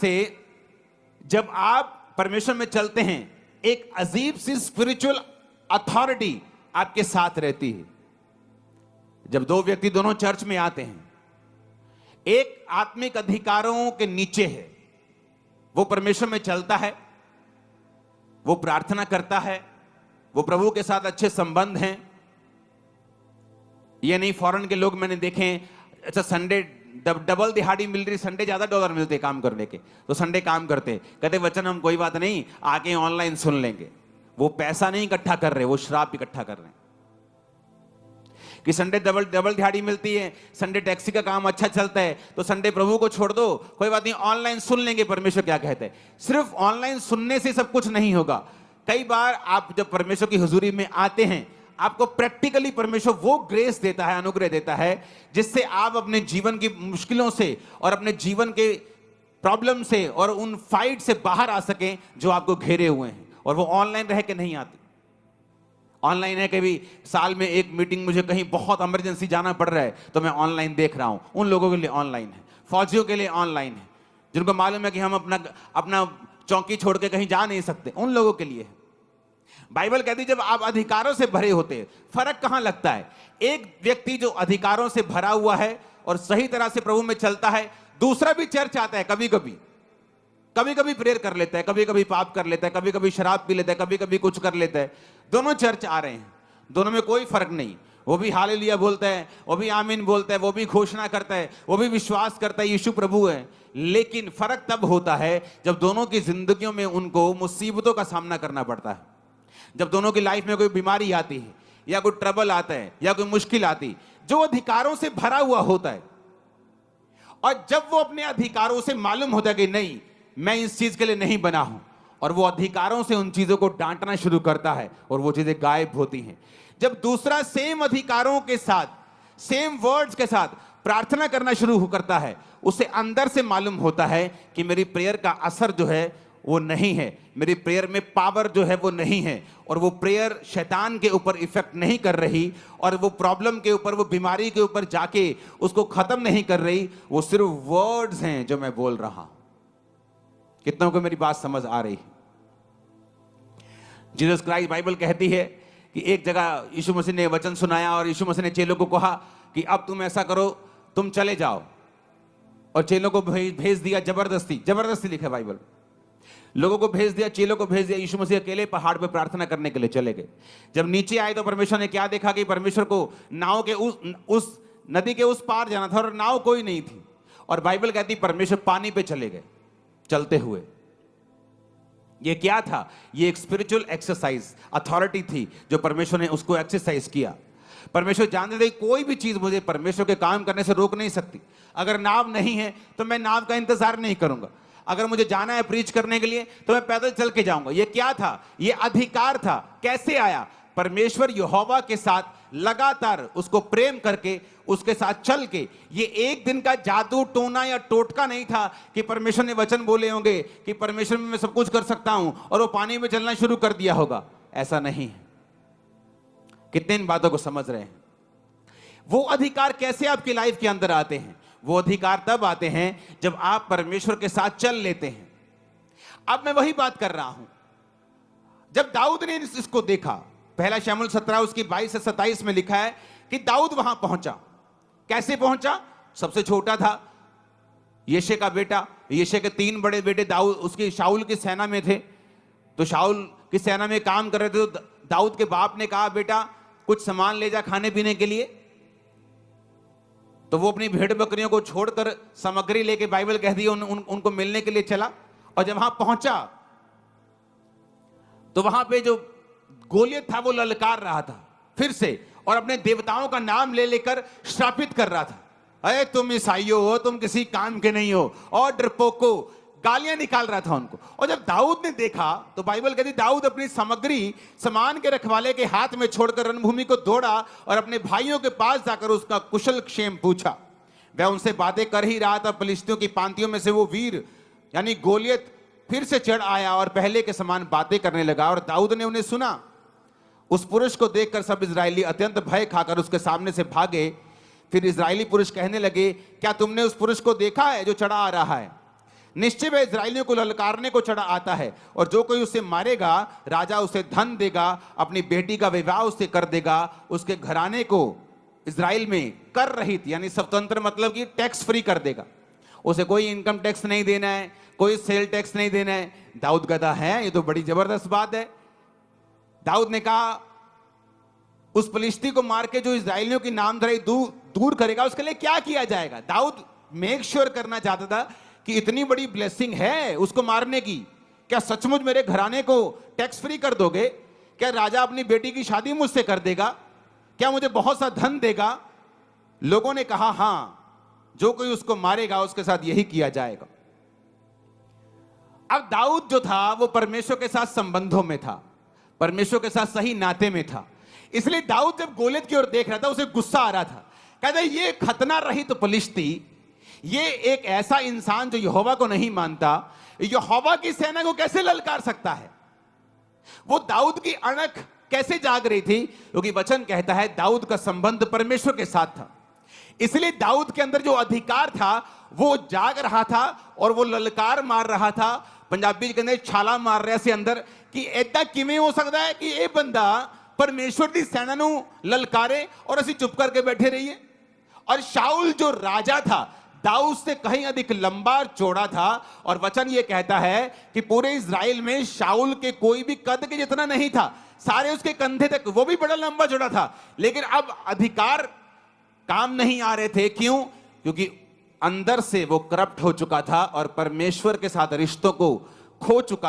से जब आप परमेश्वर में चलते हैं, एक अजीब सी स्पिरिचुअल अथॉरिटी आपके साथ रहती है। जब दो व्यक्ति दोनों चर्च में आते हैं, एक आत्मिक अधिकारों के नीचे है, वो परमेश्वर में चलता है, वो प्रार्थना करता है, वो प्रभु के साथ अच्छे संबंध हैं। ये नहीं फॉरेन के लोग मैंने देखे हैं, अच्छा संडे डबल दिहाड़ी मिल रही, संडे ज्यादा डॉलर मिलते काम करने के, तो संडे काम करते, कहते वचन हम कोई बात नहीं आके ऑनलाइन सुन लेंगे। वो पैसा नहीं इकट्ठा कर रहे, वो श्राप इकट्ठा कर रहे हैं कि संडे डबल दिहाड़ी मिलती है, संडे टैक्सी का काम अच्छा चलता है, तो संडे प्रभु को छोड़ दो, कोई बात नहीं ऑनलाइन सुन लेंगे परमेश्वर क्या कहते हैं। सिर्फ ऑनलाइन सुनने से सब कुछ नहीं होगा। कई बार आप जब परमेश्वर की हुजूरी में आते हैं, आपको प्रैक्टिकली परमेश्वर वो ग्रेस देता है, अनुग्रह देता है, जिससे आप अपने जीवन की मुश्किलों से और अपने जीवन के प्रॉब्लम से और उन फाइट से बाहर आ सकें जो आपको घेरे हुए हैं। और वो ऑनलाइन रह के नहीं आते। ऑनलाइन है, कभी साल में एक मीटिंग मुझे कहीं बहुत इमरजेंसी जाना पड़ रहा है तो मैं ऑनलाइन देख रहा हूं। उन लोगों के लिए ऑनलाइन है, फौजियों के लिए ऑनलाइन है, जिनको मालूम है कि हम अपना चौकी छोड़ के कहीं जा नहीं सकते, उन लोगों के लिए है। बाइबल कहती है जब आप अधिकारों से भरे होते हैं, फर्क कहां लगता है? एक व्यक्ति जो अधिकारों से भरा हुआ है और सही तरह से प्रभु में चलता है, दूसरा भी चर्च आता है, कभी कभी प्रेयर कर लेता है, कभी कभी पाप कर लेता है, कभी कभी शराब पी लेता है, कभी कभी कुछ कर लेता है। दोनों चर्च आ रहे हैं, दोनों में कोई फर्क नहीं। वो भी हालेलुया बोलता है, वो भी आमीन बोलता है, वो भी घोषणा करता है, वो भी विश्वास करता है यीशु प्रभु है। लेकिन फर्क तब होता है जब दोनों की जिंदगियों में उनको मुसीबतों का सामना करना पड़ता है। जब दोनों की लाइफ में कोई बीमारी आती है या कोई ट्रबल आता है या कोई मुश्किल आती, जो अधिकारों से भरा हुआ होता है, और जब वो अपने अधिकारों से मालूम होता है कि नहीं मैं इस चीज के लिए नहीं बना हूं, और वो अधिकारों से उन चीजों को डांटना शुरू करता है और वो चीजें गायब होती हैं। जब दूसरा सेम अधिकारों के साथ, सेम वर्ड्स के साथ प्रार्थना करना शुरू करता है, उसे अंदर से मालूम होता है कि मेरी प्रेयर का असर जो है वो नहीं है, मेरी प्रेयर में पावर जो है वो नहीं है, और वो प्रेयर शैतान के ऊपर इफेक्ट नहीं कर रही, और वो प्रॉब्लम के ऊपर, वो बीमारी के ऊपर जाके उसको खत्म नहीं कर रही। वो सिर्फ वर्ड्स हैं जो मैं बोल रहा हूं। कितनों को मेरी बात समझ आ रही है? जीसस क्राइस्ट, बाइबल कहती है कि एक जगह यीशु मसीह ने वचन सुनाया और यीशु मसीह ने चेलों को कहा कि अब तुम ऐसा करो, तुम चले जाओ, और चेलों को भेज दिया जबरदस्ती लिखा है बाइबल, लोगों को भेज दिया, चेलों को भेज दिया। यीशु मसीह अकेले पहाड़ पे प्रार्थना करने के लिए चले गए। जब नीचे आए तो परमेश्वर ने क्या देखा कि परमेश्वर को नाव के उस नदी के उस पार जाना था और नाव कोई नहीं थी, और बाइबल कहती परमेश्वर पानी पे चले गए चलते हुए। ये क्या था? ये एक स्पिरिचुअल एक्सरसाइज, अथॉरिटी थी जो परमेश्वर ने उसको एक्सरसाइज किया। परमेश्वर जानते थे कोई भी चीज मुझे परमेश्वर के काम करने से रोक नहीं सकती। अगर नाव नहीं है तो मैं नाव का इंतजार नहीं करूंगा, अगर मुझे जाना है प्रीच करने के लिए तो मैं पैदल चल के जाऊंगा। ये क्या था? ये अधिकार था। कैसे आया? परमेश्वर यहोवा के साथ लगातार उसको प्रेम करके, उसके साथ चल के। ये एक दिन का जादू टोना या टोटका नहीं था कि परमेश्वर ने वचन बोले होंगे कि परमेश्वर में मैं सब कुछ कर सकता हूं और वो पानी में चलना शुरू कर दिया होगा। ऐसा नहीं है। कितने इन बातों को समझ रहे हैं? वो अधिकार कैसे आपकी लाइफ के अंदर आते हैं? वो अधिकार तब आते हैं जब आप परमेश्वर के साथ चल लेते हैं। अब मैं वही बात कर रहा हूं। जब दाऊद ने इसको देखा, पहला शमूएल 17 उसकी 22 से 27 में लिखा है कि दाऊद वहां पहुंचा। कैसे पहुंचा? सबसे छोटा था, यिशै का बेटा। यिशै के 3 बड़े बेटे दाऊद उसकी शाऊल की सेना में थे, तो शाऊल की सेना में काम कर रहे थे। तो दाऊद के बाप ने कहा बेटा कुछ सामान ले जा खाने पीने के लिए। तो वो अपनी भेड़ बकरियों को छोड़कर सामग्री लेके, बाइबल कहती है उनको मिलने के लिए चला। और जब वहां पहुंचा तो वहां पे जो गोलियत था वो ललकार रहा था फिर से, और अपने देवताओं का नाम ले लेकर श्रापित कर रहा था। अरे तुम ईसाइयों हो, तुम किसी काम के नहीं हो, और डरपोको, गालियां निकाल रहा था उनको। और जब दाऊद ने देखा तो बाइबल कहती दाऊद अपनी सामग्री सामान के रखवाले के हाथ में छोड़कर रणभूमि को दौड़ा और अपने भाइयों के पास जाकर उसका कुशल क्षेम पूछा। वह उनसे बातें कर ही रहा था, फिलिस्तियों की पांतियों में से वो वीर यानी गोलियत फिर से चढ़ आया और पहले के समान बातें करने लगा। और दाऊद ने उन्हें सुना। उस पुरुष को देखकर सब इजरायली अत्यंत भय खाकर उसके सामने से भागे। फिर इजरायली पुरुष कहने लगे क्या तुमने उस पुरुष को देखा है जो चढ़ा आ रहा है? निश्चय वह इजराइलियों को ललकारने को चढ़ा आता है, और जो कोई उसे मारेगा राजा उसे धन देगा, अपनी बेटी का विवाह उससे कर देगा, उसके घराने को इजराइल में कर रहित यानी स्वतंत्र मतलब कि टैक्स फ्री कर देगा। उसे कोई इनकम टैक्स नहीं देना है, कोई सेल टैक्स नहीं देना है। दाऊद गधा है, ये तो बड़ी जबरदस्त बात है। दाऊद ने कहा उस फलिश्ती को मार के जो इजराइलियों की नामधराई दूर करेगा उसके लिए क्या किया जाएगा। दाऊद मेक श्योर करना चाहता था कि इतनी बड़ी ब्लेसिंग है उसको मारने की, क्या सचमुच मेरे घराने को टैक्स फ्री कर दोगे? क्या राजा अपनी बेटी की शादी मुझसे कर देगा? क्या मुझे बहुत सा धन देगा? लोगों ने कहा हां, जो कोई उसको मारेगा उसके साथ यही किया जाएगा। अब दाऊद जो था वो परमेश्वर के साथ संबंधों में था, परमेश्वर के साथ सही नाते में था। इसलिए दाऊद जब गोलियत की ओर देख रहा था उसे गुस्सा आ रहा था। कहता ये खतना रहित तो फलिश्ती, ये एक ऐसा इंसान जो यहोवा को नहीं मानता, यहोवा की सेना को कैसे ललकार सकता है? वो दाऊद की अणख कैसे जाग रही थी? क्योंकि वचन कहता है दाऊद का संबंध परमेश्वर के साथ था। इसलिए दाऊद के अंदर जो अधिकार था वो जाग रहा था और वो ललकार मार रहा था। पंजाबी के अंदर छाला मार रहा से अंदर कि ऐदा किवें हो सकता है कि ये बंदा परमेश्वर की सेना नू ललकारे और ਅਸੀਂ चुप करके बैठे रहिए। और शाऊल जो राजा था दाऊद से कहीं अधिक लंबा चौड़ा था, और वचन ये कहता है कि पूरे इजराइल में शाऊल के कोई भी कद के जितना नहीं था, सारे उसके कंधे तक, वो भी बड़ा लंबा चौड़ा था। लेकिन अब अधिकार काम नहीं आ रहे थे। क्यों? क्योंकि अंदर से वो करप्ट हो चुका था और परमेश्वर के साथ रिश्तों को खो चुका